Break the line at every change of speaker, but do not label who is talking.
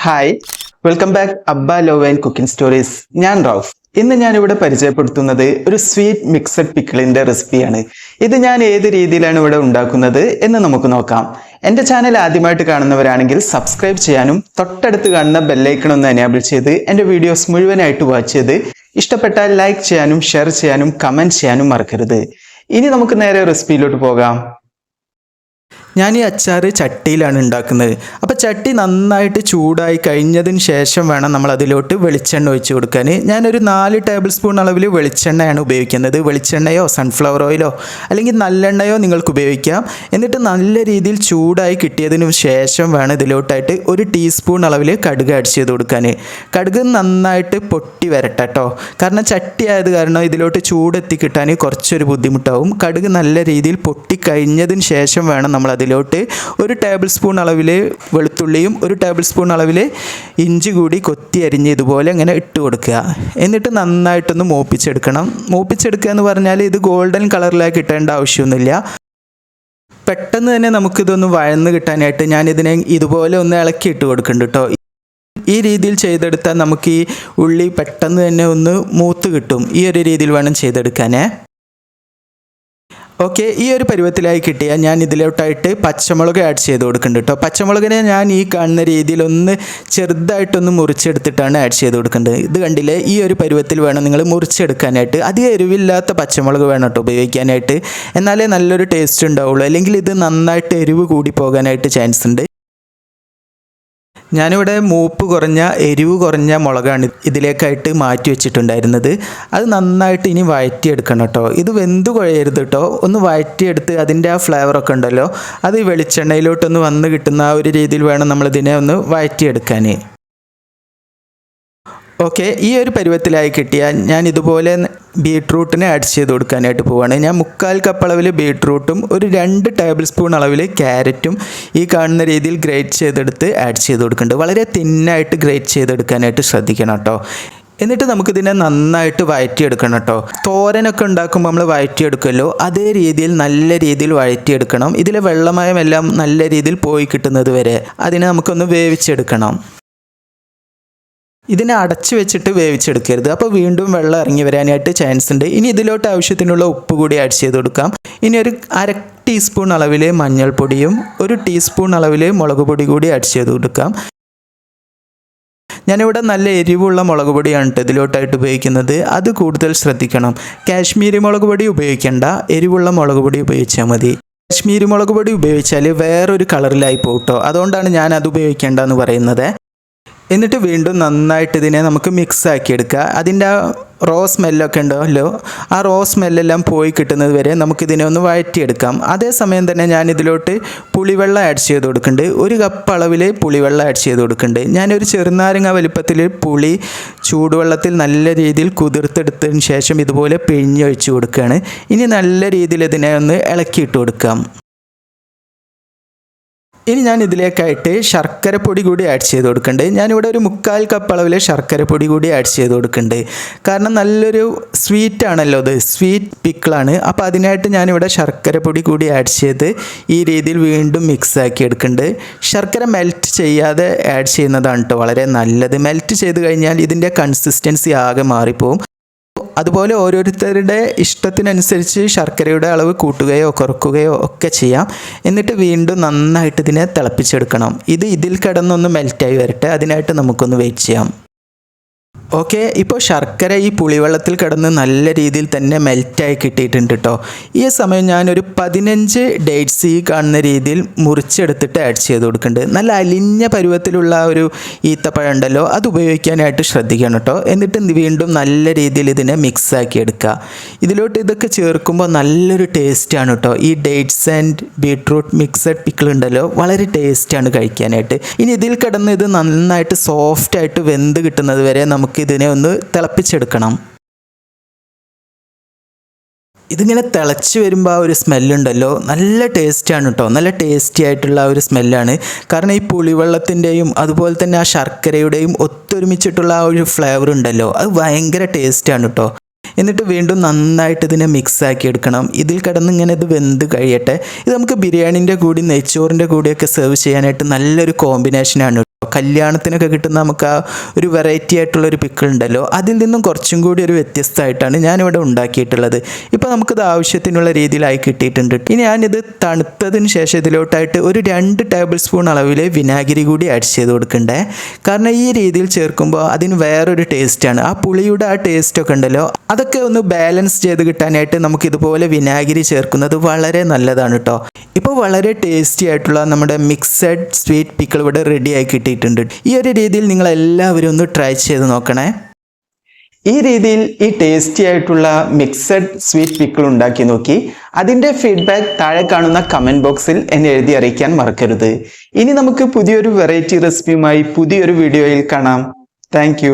Hi, welcome back Abba love and cooking stories. ഞാൻ റൌഫ്. ഇന്ന് ഞാനിവിടെ പരിചയപ്പെടുത്തുന്നത് ഒരു സ്വീറ്റ് മിക്സഡ് പിക്കിളിന്റെ റെസിപ്പിയാണ്. ഇത് ഞാൻ ഏത് രീതിയിലാണ് ഇവിടെ ഉണ്ടാക്കുന്നത് എന്ന് നമുക്ക് നോക്കാം. എൻ്റെ ചാനൽ ആദ്യമായിട്ട് കാണുന്നവരാണെങ്കിൽ സബ്സ്ക്രൈബ് ചെയ്യാനും തൊട്ടടുത്ത് കാണുന്ന ബെല്ലൈക്കൺ ഒന്ന് എനേബിൾ ചെയ്ത് എൻ്റെ വീഡിയോസ് മുഴുവനായിട്ട് വാച്ച് ചെയ്ത് ഇഷ്ടപ്പെട്ടാൽ ലൈക്ക് ചെയ്യാനും ഷെയർ ചെയ്യാനും കമൻറ്റ് ചെയ്യാനും മറക്കരുത്. ഇനി നമുക്ക് നേരെ റെസിപ്പിയിലോട്ട് പോകാം. ഞാൻ ഈ അച്ചാർ ചട്ടിയിലാണ് ഉണ്ടാക്കുന്നത്. അപ്പോൾ ചട്ടി നന്നായിട്ട് ചൂടായി കഴിഞ്ഞതിന് ശേഷം വേണം നമ്മൾ അതിലോട്ട് വെളിച്ചെണ്ണ ഒഴിച്ച് കൊടുക്കാൻ. ഞാനൊരു 4 ടേബിൾ സ്പൂൺ അളവിൽ വെളിച്ചെണ്ണയാണ് ഉപയോഗിക്കുന്നത്. വെളിച്ചെണ്ണയോ സൺഫ്ലവർ ഓയിലോ അല്ലെങ്കിൽ നല്ലെണ്ണയോ നിങ്ങൾക്ക് ഉപയോഗിക്കാം. എന്നിട്ട് നല്ല രീതിയിൽ ചൂടായി കിട്ടിയതിന് ശേഷം വേണം ഇതിലോട്ടായിട്ട് 1 ടീസ്പൂൺ അളവിൽ കടുക് ആഡ് ചെയ്ത് കൊടുക്കാൻ. കടുക് നന്നായിട്ട് പൊട്ടി വരട്ടെ കേട്ടോ. കാരണം ചട്ടി ആയത് കാരണം ഇതിലോട്ട് ചൂടെത്തി കിട്ടാൻ കുറച്ചൊരു ബുദ്ധിമുട്ടാവും. കടുക് നല്ല രീതിയിൽ പൊട്ടി കഴിഞ്ഞതിന് ശേഷം വേണം നമ്മൾ അതിലോട്ട് 1 ടേബിൾ സ്പൂൺ അളവിൽ വെളുത്തുള്ളിയും 1 ടേബിൾ സ്പൂൺ അളവിൽ ഇഞ്ചി കൂടി കൊത്തി അരിഞ്ഞ് ഇതുപോലെ ഇങ്ങനെ ഇട്ട് കൊടുക്കുക. എന്നിട്ട് നന്നായിട്ടൊന്ന് മൂപ്പിച്ചെടുക്കണം. മൂപ്പിച്ചെടുക്കുക എന്ന് പറഞ്ഞാൽ ഇത് ഗോൾഡൻ കളറിലേക്ക് ഇട്ടേണ്ട ആവശ്യമൊന്നുമില്ല. പെട്ടെന്ന് തന്നെ നമുക്കിതൊന്ന് വഴന്ന് കിട്ടാനായിട്ട് ഞാനിതിനെ ഇതുപോലെ ഒന്ന് ഇളക്കി ഇട്ട് കൊടുക്കുന്നുണ്ട് കേട്ടോ. ഈ രീതിയിൽ ചെയ്തെടുത്താൽ നമുക്ക് ഈ ഉള്ളി പെട്ടെന്ന് തന്നെ ഒന്ന് മൂത്ത് കിട്ടും. ഈ ഒരു രീതിയിൽ വേണം ചെയ്തെടുക്കാനേ. ഓക്കെ, ഈ ഒരു പരുവത്തിലായി കിട്ടിയാൽ ഞാൻ ഇതിലോട്ടായിട്ട് പച്ചമുളക് ആഡ് ചെയ്ത് കൊടുക്കുന്നുണ്ട് കേട്ടോ. പച്ചമുളകിനെ ഞാൻ ഈ കാണുന്ന രീതിയിൽ ഒന്ന് ചെറുതായിട്ടൊന്ന് മുറിച്ചെടുത്തിട്ടാണ് ആഡ് ചെയ്ത് കൊടുക്കേണ്ടത്. ഇത് കണ്ടില്ലേ, ഈ ഒരു പരുവത്തിൽ വേണം നിങ്ങൾ മുറിച്ചെടുക്കാനായിട്ട്. അധികം എരിവില്ലാത്ത പച്ചമുളക് വേണം കേട്ടോ ഉപയോഗിക്കാനായിട്ട്. എന്നാലേ നല്ലൊരു ടേസ്റ്റ് ഉണ്ടാവുള്ളൂ. അല്ലെങ്കിൽ ഇത് നന്നായിട്ട് എരിവ് കൂടി പോകാനായിട്ട് ചാൻസ് ഉണ്ട്. ഞാനിവിടെ മൂപ്പ് കുറഞ്ഞ എരിവ് കുറഞ്ഞ മുളകാണ് ഇതിലേക്കായിട്ട് മാറ്റി വെച്ചിട്ടുണ്ടായിരുന്നത്. അത് നന്നായിട്ട് ഇനി വഴറ്റിയെടുക്കണം കേട്ടോ. ഇത് വെന്ത് കുഴയരുത് കേട്ടോ. ഒന്ന് വഴറ്റിയെടുത്ത് അതിൻ്റെ ആ ഫ്ലേവറൊക്കെ ഉണ്ടല്ലോ അത് ഈ വെളിച്ചെണ്ണയിലോട്ടൊന്ന് വന്ന് കിട്ടുന്ന ആ ഒരു രീതിയിൽ വേണം നമ്മളിതിനെ ഒന്ന് വഴറ്റിയെടുക്കാൻ. ഓക്കെ, ഈ ഒരു പരുവത്തിലായി കിട്ടിയാൽ ഞാൻ ഇതുപോലെ ബീട്രൂട്ടിനെ ആഡ് ചെയ്ത് കൊടുക്കാനായിട്ട് പോവുകയാണ്. ഞാൻ 1/4 കപ്പ് അളവിൽ ബീട്രൂട്ടും 2 ടേബിൾ സ്പൂൺ അളവിൽ ക്യാരറ്റും ഈ കാണുന്ന രീതിയിൽ ഗ്രേറ്റ് ചെയ്തെടുത്ത് ആഡ് ചെയ്ത് കൊടുക്കുന്നുണ്ട്. വളരെ തിന്നായിട്ട് ഗ്രേറ്റ് ചെയ്തെടുക്കാനായിട്ട് ശ്രദ്ധിക്കണം കേട്ടോ. എന്നിട്ട് നമുക്കിതിനെ നന്നായിട്ട് വഴറ്റിയെടുക്കണം കേട്ടോ. തോരനൊക്കെ ഉണ്ടാക്കുമ്പോൾ നമ്മൾ വഴറ്റിയെടുക്കുമല്ലോ, അതേ രീതിയിൽ നല്ല രീതിയിൽ വഴറ്റിയെടുക്കണം. ഇതിലെ വെള്ളമയമെല്ലാം നല്ല രീതിയിൽ പോയി കിട്ടുന്നത് വരെ അതിനെ നമുക്കൊന്ന് വേവിച്ചെടുക്കണം. ഇതിനെ അടച്ചു വെച്ചിട്ട് വേവിച്ചെടുക്കരുത്. അപ്പോൾ വീണ്ടും വെള്ളം ഇറങ്ങി വരാനായിട്ട് ചാൻസ് ഉണ്ട്. ഇനി ഇതിലോട്ട് ആവശ്യത്തിനുള്ള ഉപ്പ് കൂടി ആഡ് ചെയ്ത് കൊടുക്കാം. ഇനി ഒരു 1/2 ടീസ്പൂൺ അളവിൽ മഞ്ഞൾപ്പൊടിയും 1 ടീസ്പൂൺ അളവിൽ മുളക് പൊടി കൂടി ആഡ് ചെയ്ത് കൊടുക്കാം. ഞാനിവിടെ നല്ല എരിവുള്ള മുളക് പൊടിയാണ് ഇതിലോട്ടായിട്ട് ഉപയോഗിക്കുന്നത്. അത് കൂടുതൽ ശ്രദ്ധിക്കണം. കാശ്മീരി മുളക് പൊടി ഉപയോഗിക്കേണ്ട, എരിവുള്ള മുളക് പൊടി ഉപയോഗിച്ചാൽ മതി. കാശ്മീരി മുളക് പൊടി ഉപയോഗിച്ചാൽ വേറൊരു കളറിലായി പോകട്ടോ. അതുകൊണ്ടാണ് ഞാൻ അത് ഉപയോഗിക്കേണ്ടതെന്ന് പറയുന്നത്. എന്നിട്ട് വീണ്ടും നന്നായിട്ട് ഇതിനെ നമുക്ക് മിക്സ് ആക്കിയെടുക്കുക. അതിൻ്റെ ആ റോ സ്മെല്ലൊക്കെ ഉണ്ടല്ലോ, ആ റോ സ്മെല്ലെല്ലാം പോയി കിട്ടുന്നത് വരെ നമുക്കിതിനെ ഒന്ന് വഴറ്റിയെടുക്കാം. അതേസമയം തന്നെ ഞാൻ ഇതിലോട്ട് പുളിവെള്ളം ആഡ് ചെയ്ത് കൊടുക്കുന്നുണ്ട്. 1 കപ്പ് അളവിൽ പുളിവെള്ളം ആഡ് ചെയ്ത് കൊടുക്കുന്നുണ്ട്. ഞാനൊരു ചെറുനാരങ്ങ വലുപ്പത്തിൽ പുളി ചൂടുവെള്ളത്തിൽ നല്ല രീതിയിൽ കുതിർത്തെടുത്തതിന് ശേഷം ഇതുപോലെ പിഴിഞ്ഞൊഴിച്ച് കൊടുക്കുകയാണ്. ഇനി നല്ല രീതിയിൽ ഇതിനെ ഒന്ന് ഇളക്കിയിട്ട് കൊടുക്കാം. ഇനി ഞാൻ ഇതിലേക്കായിട്ട് ശർക്കരപ്പൊടി കൂടി ആഡ് ചെയ്ത് കൊടുക്കുന്നുണ്ട്. ഞാനിവിടെ ഒരു 1/4 കപ്പ് അളവിൽ ശർക്കരപ്പൊടി കൂടി ആഡ് ചെയ്ത് കൊടുക്കുന്നുണ്ട്. കാരണം നല്ലൊരു സ്വീറ്റ് ആണല്ലോ, ഇത് സ്വീറ്റ് പിക്കിളാണ്. അപ്പോൾ അതിനായിട്ട് ഞാനിവിടെ ശർക്കരപ്പൊടി കൂടി ആഡ് ചെയ്ത് ഈ രീതിയിൽ വീണ്ടും മിക്സ് ആക്കി എടുക്കുന്നുണ്ട്. ശർക്കര മെൽറ്റ് ചെയ്യാതെ ആഡ് ചെയ്യുന്നതാണ് കേട്ടോ വളരെ നല്ലത്. മെൽറ്റ് ചെയ്ത് കഴിഞ്ഞാൽ ഇതിൻ്റെ കൺസിസ്റ്റൻസി ആകെ മാറിപ്പോവും. അതുപോലെ ഓരോരുത്തരുടെ ഇഷ്ടത്തിനനുസരിച്ച് ശർക്കരയുടെ അളവ് കൂട്ടുകയോ കുറക്കുകയോ ഒക്കെ ചെയ്യാം. എന്നിട്ട് വീണ്ടും നന്നായിട്ട് ഇതിനെ തിളപ്പിച്ചെടുക്കണം. ഇതിൽ കിടന്നൊന്ന് മെൽറ്റായി വരട്ടെ. അതിനായിട്ട് നമുക്കൊന്ന് വെയിറ്റ് ചെയ്യാം. ഓക്കെ, ഇപ്പോൾ ശർക്കര ഈ പുളിവെള്ളത്തിൽ കിടന്ന് നല്ല രീതിയിൽ തന്നെ മെൽറ്റായി കിട്ടിയിട്ടുണ്ട് കേട്ടോ. ഈ സമയം ഞാനൊരു 15 ഡേറ്റ്സ് ഈ കാണുന്ന രീതിയിൽ മുറിച്ചെടുത്തിട്ട് ആഡ് ചെയ്ത് കൊടുക്കുന്നുണ്ട്. നല്ല അലിഞ്ഞ പരുവത്തിലുള്ള ഒരു ഈത്തപ്പഴം ഉണ്ടല്ലോ, അത് ഉപയോഗിക്കാനായിട്ട് ശ്രദ്ധിക്കണം കേട്ടോ. എന്നിട്ട് വീണ്ടും നല്ല രീതിയിൽ ഇതിനെ മിക്സ് ആക്കി എടുക്കുക. ഇതിലോട്ട് ഇതൊക്കെ ചേർക്കുമ്പോൾ നല്ലൊരു ടേസ്റ്റാണ് കേട്ടോ. ഈ dates and beetroot mixed pickle ഉണ്ടല്ലോ, വളരെ ടേസ്റ്റാണ് കഴിക്കാനായിട്ട്. ഇനി ഇതിൽ കിടന്ന് ഇത് നന്നായിട്ട് സോഫ്റ്റായിട്ട് വെന്ത് കിട്ടുന്നത് വരെ നമുക്ക് ഇതിനെ ഒന്ന് തിളപ്പിച്ചെടുക്കണം. ഇതിങ്ങനെ തിളച്ച് വരുമ്പോൾ ആ ഒരു സ്മെല്ലുണ്ടല്ലോ, നല്ല ടേസ്റ്റാണ് കേട്ടോ. നല്ല ടേസ്റ്റി ആയിട്ടുള്ള ഒരു സ്മെല്ലാണ്. കാരണം ഈ പുളിവെള്ളത്തിൻ്റെയും അതുപോലെ തന്നെ ആ ശർക്കരയുടെയും ഒത്തൊരുമിച്ചിട്ടുള്ള ആ ഒരു ഫ്ലേവർ ഉണ്ടല്ലോ, അത് ഭയങ്കര ടേസ്റ്റാണ് കേട്ടോ. എന്നിട്ട് വീണ്ടും നന്നായിട്ട് ഇതിനെ മിക്സ് ആക്കി എടുക്കണം. ഇതിൽ കിടന്ന് ഇങ്ങനെ ഇത് വെന്ത് കഴിയട്ടെ. ഇത് നമുക്ക് ബിരിയാണിൻ്റെ കൂടി നെയ്ച്ചോറിൻ്റെ കൂടിയൊക്കെ സെർവ് ചെയ്യാനായിട്ട് നല്ലൊരു കോമ്പിനേഷനാണ്. കല്യാണത്തിനൊക്കെ കിട്ടുന്ന നമുക്ക് ആ ഒരു വെറൈറ്റി ആയിട്ടുള്ള ഒരു പിക്കിൾ ഉണ്ടല്ലോ, അതിൽ നിന്നും കുറച്ചും കൂടി ഒരു വ്യത്യസ്തമായിട്ടാണ് ഞാനിവിടെ ഉണ്ടാക്കിയിട്ടുള്ളത്. ഇപ്പോൾ നമുക്കിത് ആവശ്യത്തിനുള്ള രീതിയിലായി കിട്ടിയിട്ടുണ്ട്. ഇനി ഞാനിത് തണുത്തതിന് ശേഷം ഇതിലോട്ടായിട്ട് ഒരു 2 ടേബിൾ സ്പൂൺ അളവിൽ വിനാഗിരി കൂടി ആഡ് ചെയ്ത് കൊടുക്കണ്ടേ. കാരണം ഈ രീതിയിൽ ചേർക്കുമ്പോൾ അതിന് വേറൊരു ടേസ്റ്റാണ്. ആ പുളിയുടെ ആ ടേസ്റ്റൊക്കെ ഉണ്ടല്ലോ, അതൊക്കെ ഒന്ന് ബാലൻസ് ചെയ്ത് കിട്ടാനായിട്ട് നമുക്ക് ഇതുപോലെ വിനാഗിരി ചേർക്കുന്നത് വളരെ നല്ലതാണ് കേട്ടോ. ഇപ്പോൾ വളരെ ടേസ്റ്റി ആയിട്ടുള്ള നമ്മുടെ മിക്സഡ് സ്വീറ്റ് പിക്കിൾ ഇവിടെ റെഡി ആയി കിട്ടിയിട്ടുണ്ട്. ഈ ഒരു രീതിയിൽ നിങ്ങൾ എല്ലാവരും ഒന്ന് ട്രൈ ചെയ്ത് നോക്കണേ. ഈ രീതിയിൽ ഈ ടേസ്റ്റി ആയിട്ടുള്ള മിക്സഡ് സ്വീറ്റ് പിക്കിൾ ഉണ്ടാക്കി നോക്കി അതിൻ്റെ ഫീഡ്ബാക്ക് താഴെ കാണുന്ന കമൻറ്റ് ബോക്സിൽ എന്നെ എഴുതി അറിയിക്കാൻ മറക്കരുത്. ഇനി നമുക്ക് പുതിയൊരു വെറൈറ്റി റെസിപ്പിയുമായി പുതിയൊരു വീഡിയോയിൽ കാണാം. താങ്ക്